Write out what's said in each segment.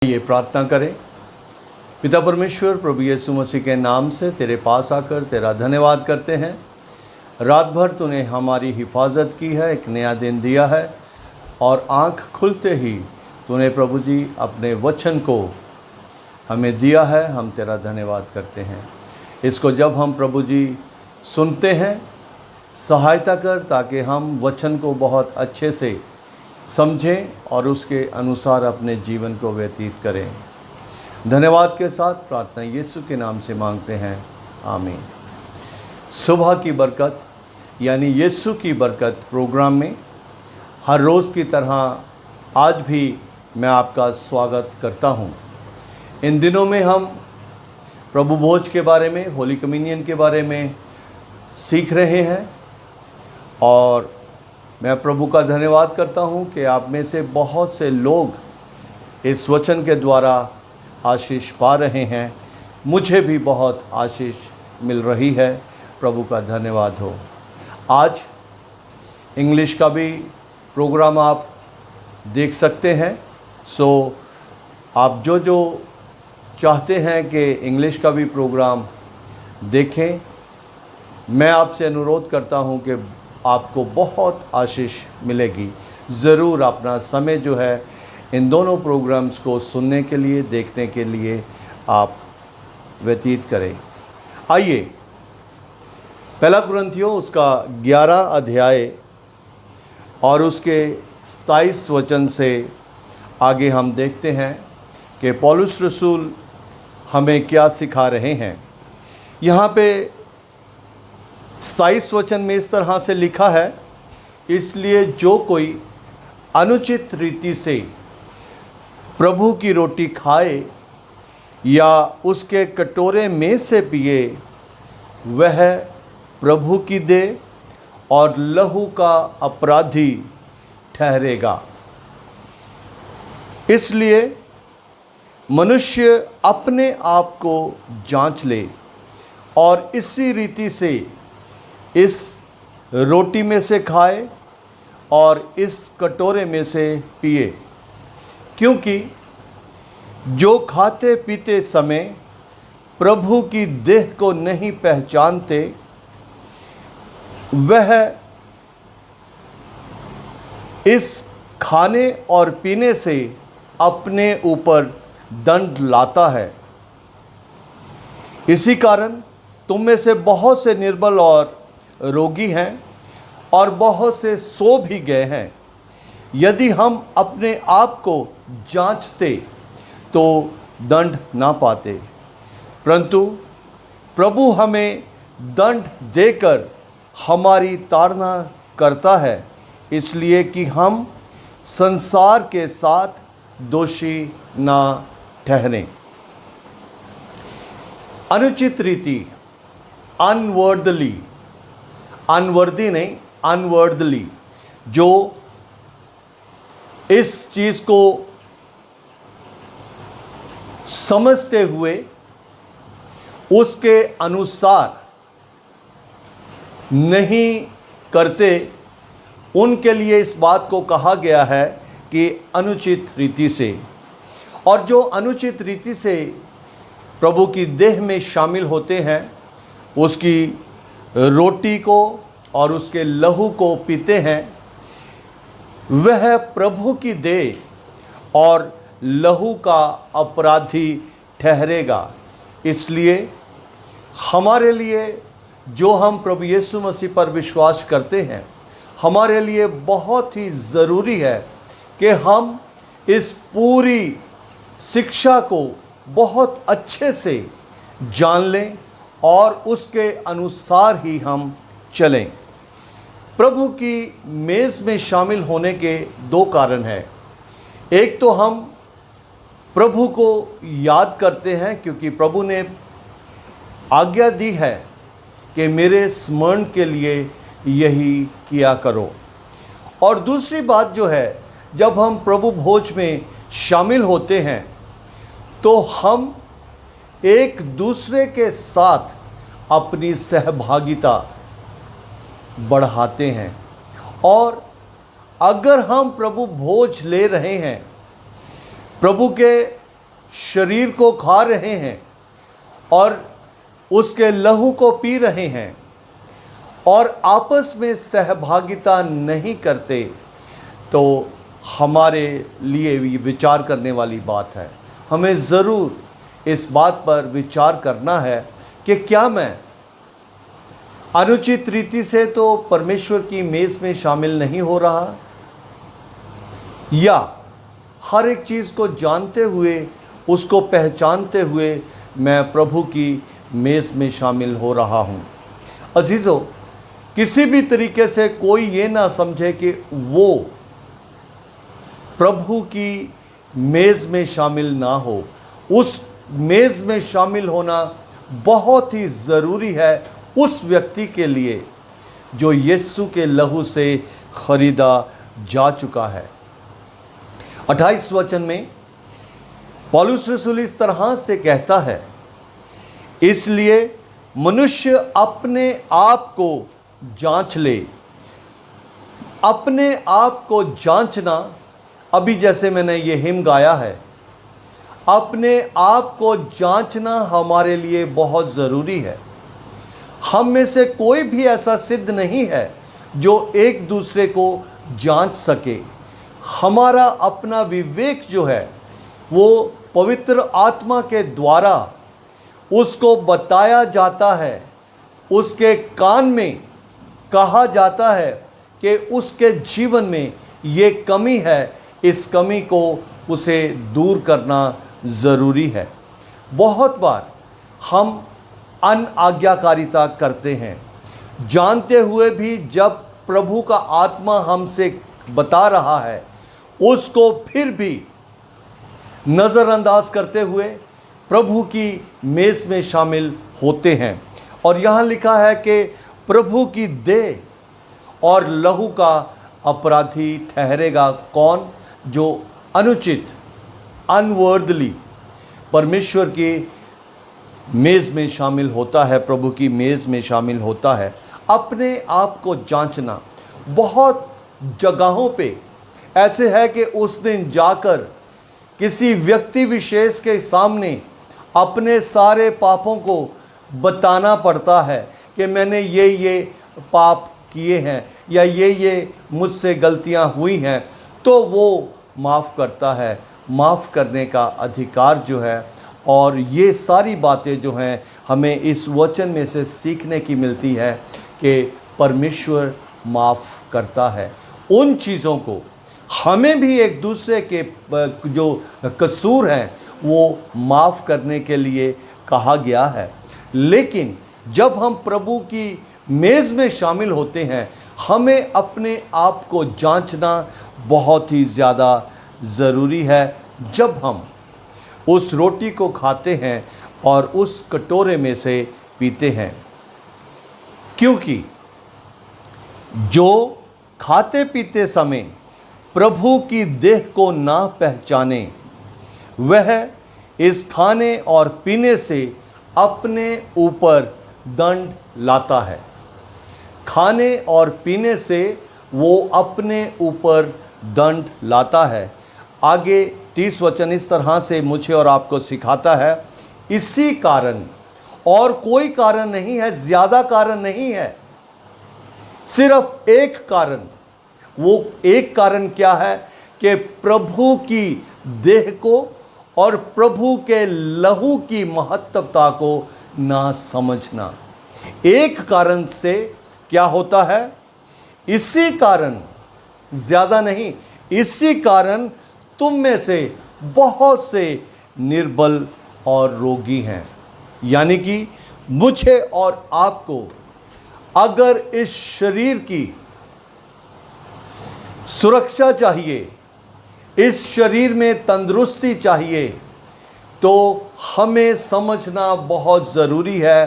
ये प्रार्थना करें। पिता परमेश्वर, प्रभु यीशु मसीह के नाम से तेरे पास आकर तेरा धन्यवाद करते हैं। रात भर तूने हमारी हिफाजत की है, एक नया दिन दिया है और आँख खुलते ही तूने प्रभु जी अपने वचन को हमें दिया है। हम तेरा धन्यवाद करते हैं। इसको जब हम प्रभु जी सुनते हैं, सहायता कर ताकि हम वचन को बहुत अच्छे से समझें और उसके अनुसार अपने जीवन को व्यतीत करें। धन्यवाद के साथ प्रार्थना यीशु के नाम से मांगते हैं, आमीन। सुबह की बरकत यानी यीशु की बरकत प्रोग्राम में हर रोज़ की तरह आज भी मैं आपका स्वागत करता हूं। इन दिनों में हम प्रभु भोज के बारे में, होली कम्युनियन के बारे में सीख रहे हैं और मैं प्रभु का धन्यवाद करता हूं कि आप में से बहुत से लोग इस वचन के द्वारा आशीष पा रहे हैं। मुझे भी बहुत आशीष मिल रही है। प्रभु का धन्यवाद हो। आज इंग्लिश का भी प्रोग्राम आप देख सकते हैं। सो आप जो चाहते हैं कि इंग्लिश का भी प्रोग्राम देखें, मैं आपसे अनुरोध करता हूं कि आपको बहुत आशीष मिलेगी। ज़रूर अपना समय जो है इन दोनों प्रोग्राम्स को सुनने के लिए, देखने के लिए आप व्यतीत करें। आइए पहला कुरिन्थियों उसका 11 अध्याय और उसके 27 वचन से आगे हम देखते हैं कि पौलुस रसूल हमें क्या सिखा रहे हैं। यहाँ पे 27 वचन में इस तरह से लिखा है, इसलिए जो कोई अनुचित रीति से प्रभु की रोटी खाए या उसके कटोरे में से पिए, वह प्रभु की देह और लहू का अपराधी ठहरेगा। इसलिए मनुष्य अपने आप को जांच ले और इसी रीति से इस रोटी में से खाए और इस कटोरे में से पिए, क्योंकि जो खाते पीते समय प्रभु की देह को नहीं पहचानते, वह इस खाने और पीने से अपने ऊपर दंड लाता है। इसी कारण तुम में से बहुत से निर्बल और रोगी हैं और बहुत से सो भी गए हैं। यदि हम अपने आप को जांचते तो दंड ना पाते, परंतु प्रभु हमें दंड देकर हमारी ताड़ना करता है, इसलिए कि हम संसार के साथ दोषी ना ठहरें। अनुचित रीति, अनवर्दली, अनवर्दी नहीं, अनवर्दली, जो इस चीज़ को समझते हुए उसके अनुसार नहीं करते, उनके लिए इस बात को कहा गया है कि अनुचित रीति से। और जो अनुचित रीति से प्रभु की देह में शामिल होते हैं, उसकी रोटी को और उसके लहू को पीते हैं, वह प्रभु की देह और लहू का अपराधी ठहरेगा। इसलिए हमारे लिए, जो हम प्रभु यीशु मसीह पर विश्वास करते हैं, हमारे लिए बहुत ही ज़रूरी है कि हम इस पूरी शिक्षा को बहुत अच्छे से जान लें और उसके अनुसार ही हम चलें। प्रभु की मेज़ में शामिल होने के दो कारण हैं। एक तो हम प्रभु को याद करते हैं क्योंकि प्रभु ने आज्ञा दी है कि मेरे स्मरण के लिए यही किया करो। और दूसरी बात जो है, जब हम प्रभु भोज में शामिल होते हैं तो हम एक दूसरे के साथ अपनी सहभागिता बढ़ाते हैं। और अगर हम प्रभु भोज ले रहे हैं, प्रभु के शरीर को खा रहे हैं और उसके लहू को पी रहे हैं और आपस में सहभागिता नहीं करते, तो हमारे लिए भी विचार करने वाली बात है। हमें ज़रूर इस बात पर विचार करना है कि क्या मैं अनुचित रीति से तो परमेश्वर की मेज़ में शामिल नहीं हो रहा, या हर एक चीज़ को जानते हुए, उसको पहचानते हुए मैं प्रभु की मेज़ में शामिल हो रहा हूँ। अजीज़ों, किसी भी तरीके से कोई ये ना समझे कि वो प्रभु की मेज़ में शामिल ना हो। उस मेज़ में शामिल होना बहुत ही ज़रूरी है उस व्यक्ति के लिए जो यीशु के लहू से खरीदा जा चुका है। 28 वचन में पौलुस रसूल इस तरह से कहता है, इसलिए मनुष्य अपने आप को जांच ले। अपने आप को जांचना, अभी जैसे मैंने ये हिम गाया है, अपने आप को जांचना हमारे लिए बहुत ज़रूरी है। हम में से कोई भी ऐसा सिद्ध नहीं है जो एक दूसरे को जांच सके। हमारा अपना विवेक जो है वो पवित्र आत्मा के द्वारा उसको बताया जाता है, उसके कान में कहा जाता है कि उसके जीवन में ये कमी है, इस कमी को उसे दूर करना ज़रूरी है। बहुत बार हम अनाज्ञाकारिता करते हैं, जानते हुए भी जब प्रभु का आत्मा हमसे बता रहा है उसको फिर भी नज़रअंदाज करते हुए प्रभु की मेज़ में शामिल होते हैं। और यहाँ लिखा है कि प्रभु की देह और लहू का अपराधी ठहरेगा कौन? जो अनुचित, अनवर्दली परमेश्वर की मेज़ में शामिल होता है, प्रभु की मेज़ में शामिल होता है। अपने आप को जांचना, बहुत जगहों पे ऐसे है कि उस दिन जाकर किसी व्यक्ति विशेष के सामने अपने सारे पापों को बताना पड़ता है कि मैंने ये पाप किए हैं या ये मुझसे गलतियां हुई हैं, तो वो माफ़ करता है। माफ़ करने का अधिकार जो है, और ये सारी बातें जो हैं हमें इस वचन में से सीखने की मिलती है कि परमेश्वर माफ़ करता है। उन चीज़ों को हमें भी एक दूसरे के जो कसूर हैं वो माफ़ करने के लिए कहा गया है। लेकिन जब हम प्रभु की मेज़ में शामिल होते हैं, हमें अपने आप को जांचना बहुत ही ज़्यादा ज़रूरी है। जब हम उस रोटी को खाते हैं और उस कटोरे में से पीते हैं, क्योंकि जो खाते पीते समय प्रभु की देह को ना पहचाने, वह इस खाने और पीने से अपने ऊपर दंड लाता है। खाने और पीने से वो अपने ऊपर दंड लाता है। आगे 30 वचन इस तरह से मुझे और आपको सिखाता है, इसी कारण, और कोई कारण नहीं है, ज़्यादा कारण नहीं है, सिर्फ एक कारण। वो एक कारण क्या है कि प्रभु की देह को और प्रभु के लहू की महत्वता को ना समझना। एक कारण से क्या होता है? इसी कारण, ज़्यादा नहीं, इसी कारण तुम में से बहुत से निर्बल और रोगी हैं। यानी कि मुझे और आपको अगर इस शरीर की सुरक्षा चाहिए, इस शरीर में तंदुरुस्ती चाहिए, तो हमें समझना बहुत ज़रूरी है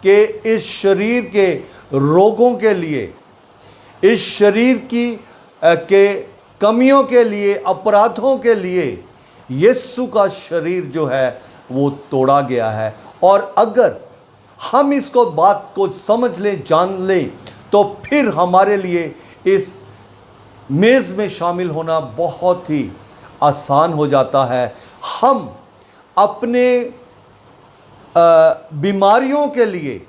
कि इस शरीर के रोगों के लिए, इस शरीर की के कमियों के लिए, अपराधों के लिए यीशु का शरीर जो है वो तोड़ा गया है। और अगर हम इसको बात को समझ लें, जान लें, तो फिर हमारे लिए इस मेज़ में शामिल होना बहुत ही आसान हो जाता है। हम अपने बीमारियों के लिए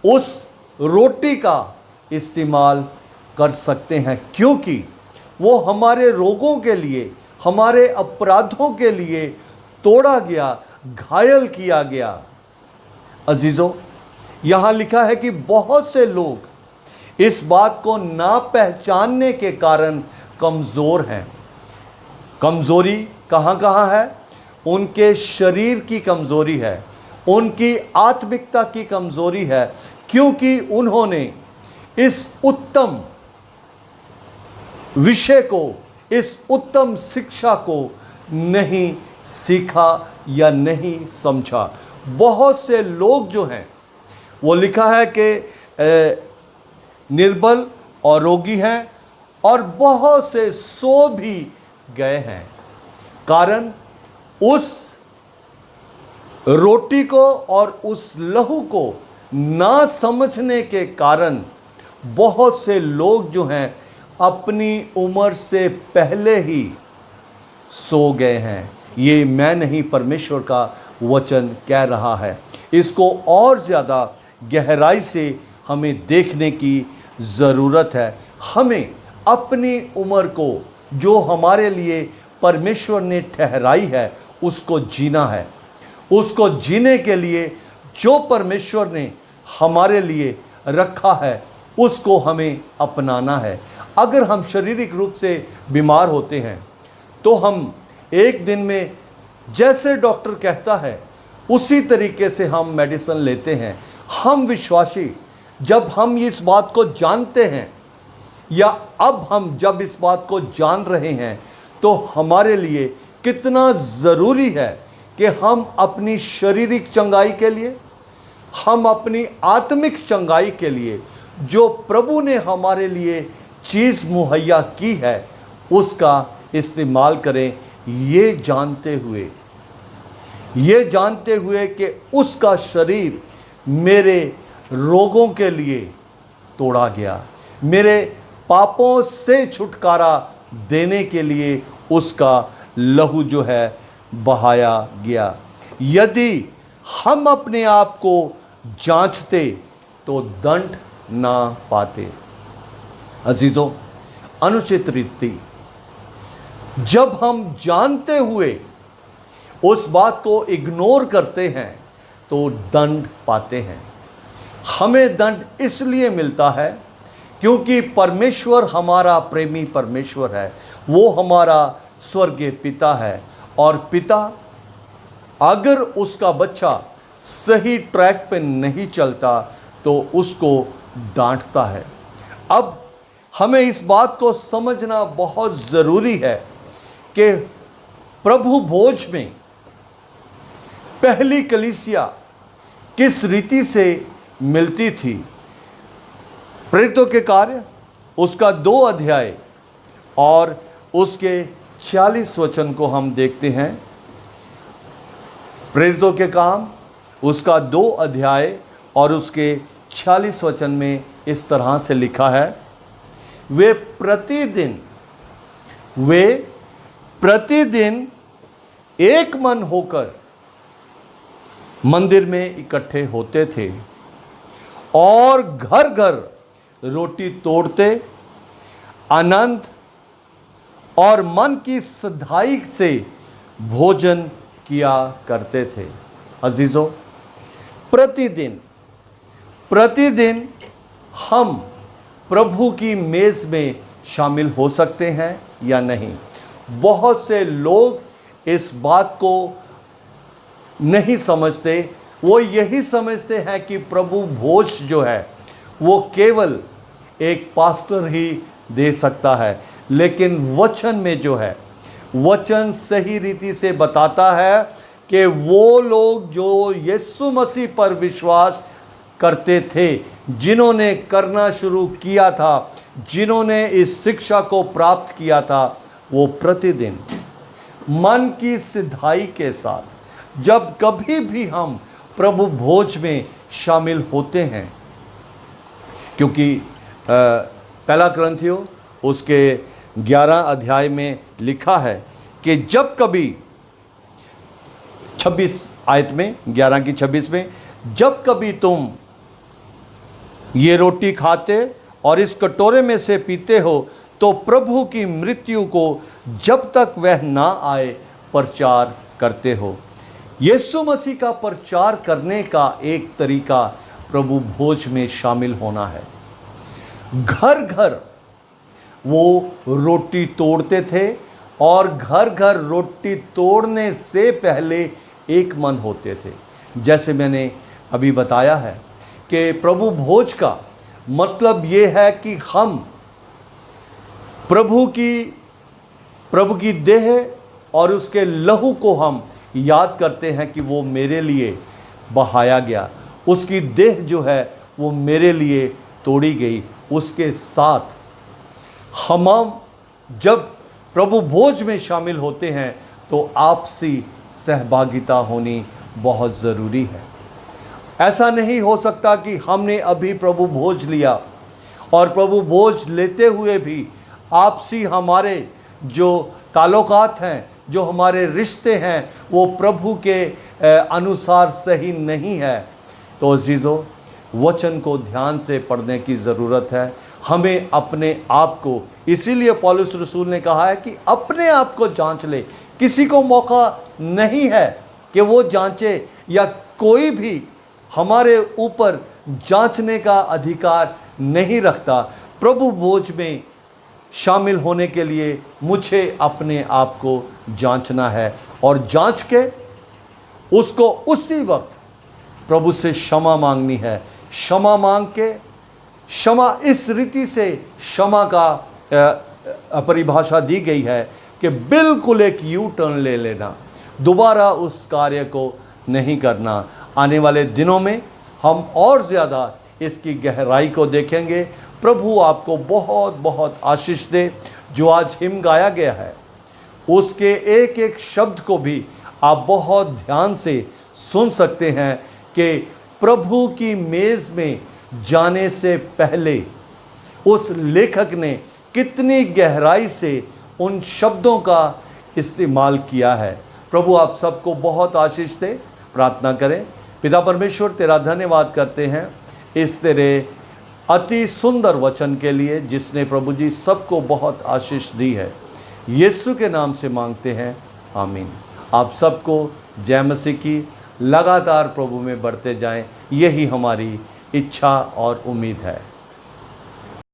उस रोटी का इस्तेमाल कर सकते हैं, क्योंकि वो हमारे रोगों के लिए, हमारे अपराधों के लिए तोड़ा गया, घायल किया गया। अजीजों, यहाँ लिखा है कि बहुत से लोग इस बात को ना पहचानने के कारण कमज़ोर हैं। कमज़ोरी कहाँ कहाँ है? उनके शरीर की कमज़ोरी है, उनकी आत्मिकता की कमज़ोरी है, क्योंकि उन्होंने इस उत्तम विषय को, इस उत्तम शिक्षा को नहीं सीखा या नहीं समझा। बहुत से लोग जो हैं, वो लिखा है कि निर्बल और रोगी हैं, और बहुत से सो भी गए हैं। कारण उस रोटी को और उस लहू को ना समझने के कारण बहुत से लोग जो हैं अपनी उम्र से पहले ही सो गए हैं। ये मैं नहीं, परमेश्वर का वचन कह रहा है। इसको और ज़्यादा गहराई से हमें देखने की ज़रूरत है। हमें अपनी उम्र को, जो हमारे लिए परमेश्वर ने ठहराई है, उसको जीना है। उसको जीने के लिए जो परमेश्वर ने हमारे लिए रखा है, उसको हमें अपनाना है। अगर हम शारीरिक रूप से बीमार होते हैं तो हम एक दिन में जैसे डॉक्टर कहता है उसी तरीके से हम मेडिसिन लेते हैं। हम विश्वासी जब हम इस बात को जानते हैं, या अब हम जब इस बात को जान रहे हैं, तो हमारे लिए कितना ज़रूरी है कि हम अपनी शारीरिक चंगाई के लिए, हम अपनी आत्मिक चंगाई के लिए जो प्रभु ने हमारे लिए चीज़ मुहैया की है, उसका इस्तेमाल करें, ये जानते हुए कि उसका शरीर मेरे रोगों के लिए तोड़ा गया, मेरे पापों से छुटकारा देने के लिए उसका लहू जो है बहाया गया। यदि हम अपने आप को जांचते तो दंड ना पाते। अजीजों, अनुचित रीति जब हम जानते हुए उस बात को इग्नोर करते हैं तो दंड पाते हैं। हमें दंड इसलिए मिलता है क्योंकि परमेश्वर हमारा प्रेमी परमेश्वर है, वो हमारा स्वर्गीय पिता है, और पिता अगर उसका बच्चा सही ट्रैक पे नहीं चलता तो उसको डांटता है। अब हमें इस बात को समझना बहुत ज़रूरी है कि प्रभु भोज में पहली कलीसिया किस रीति से मिलती थी। प्रेरितों के कार्य उसका 2 अध्याय और उसके 46 वचन को हम देखते हैं। प्रेरितों के काम उसका 2 अध्याय और उसके 46 वचन में इस तरह से लिखा है, वे प्रतिदिन एक मन होकर मंदिर में इकट्ठे होते थे और घर घर रोटी तोड़ते, आनंद और मन की सधाई से भोजन किया करते थे। अजीजों, प्रतिदिन हम प्रभु की मेज़ में शामिल हो सकते हैं या नहीं। बहुत से लोग इस बात को नहीं समझते। वो यही समझते हैं कि प्रभु भोज जो है वो केवल एक पास्टर ही दे सकता है, लेकिन वचन में जो है, वचन सही रीति से बताता है कि वो लोग जो यीशु मसीह पर विश्वास करते थे, जिन्होंने करना शुरू किया था, जिन्होंने इस शिक्षा को प्राप्त किया था, वो प्रतिदिन मन की सिधाई के साथ जब कभी भी हम प्रभु भोज में शामिल होते हैं, क्योंकि पहला कुरिन्थियों उसके 11 अध्याय में लिखा है कि जब कभी 26 आयत में, 11 की 26 में, जब कभी तुम ये रोटी खाते और इस कटोरे में से पीते हो तो प्रभु की मृत्यु को जब तक वह ना आए प्रचार करते हो। यीशु मसीह का प्रचार करने का एक तरीका प्रभु भोज में शामिल होना है। घर घर वो रोटी तोड़ते थे और घर घर रोटी तोड़ने से पहले एक मन होते थे। जैसे मैंने अभी बताया है कि प्रभु भोज का मतलब ये है कि हम प्रभु की देह और उसके लहू को हम याद करते हैं कि वो मेरे लिए बहाया गया, उसकी देह जो है वो मेरे लिए तोड़ी गई। उसके साथ हम जब प्रभु भोज में शामिल होते हैं तो आपसी सहभागिता होनी बहुत ज़रूरी है। ऐसा नहीं हो सकता कि हमने अभी प्रभु भोज लिया और प्रभु भोज लेते हुए भी आपसी हमारे जो ताल्लुकात हैं, जो हमारे रिश्ते हैं, वो प्रभु के अनुसार सही नहीं है। तो अजीज़ों, वचन को ध्यान से पढ़ने की ज़रूरत है। हमें अपने आप को, इसीलिए पौलुस रसूल ने कहा है कि अपने आप को जांच ले। किसी को मौका नहीं है कि वो जांचे, या कोई भी हमारे ऊपर जांचने का अधिकार नहीं रखता। प्रभु भोज में शामिल होने के लिए मुझे अपने आप को जांचना है और जांच के उसको उसी वक्त प्रभु से क्षमा मांगनी है। क्षमा मांग के, क्षमा इस रीति से क्षमा का परिभाषा दी गई है कि बिल्कुल एक यू टर्न ले लेना, दोबारा उस कार्य को नहीं करना। आने वाले दिनों में हम और ज़्यादा इसकी गहराई को देखेंगे। प्रभु आपको बहुत बहुत आशीष दे। जो आज हिम गाया गया है उसके एक एक शब्द को भी आप बहुत ध्यान से सुन सकते हैं कि प्रभु की मेज़ में जाने से पहले उस लेखक ने कितनी गहराई से उन शब्दों का इस्तेमाल किया है। प्रभु आप सबको बहुत आशीष दे। प्रार्थना करें। पिता परमेश्वर, तेरा धन्यवाद करते हैं इस तेरे अति सुंदर वचन के लिए जिसने प्रभु जी सबको बहुत आशीष दी है। यीशु के नाम से मांगते हैं, आमीन। आप सबको जय मसीह की। लगातार प्रभु में बढ़ते जाएं, यही हमारी इच्छा और उम्मीद है।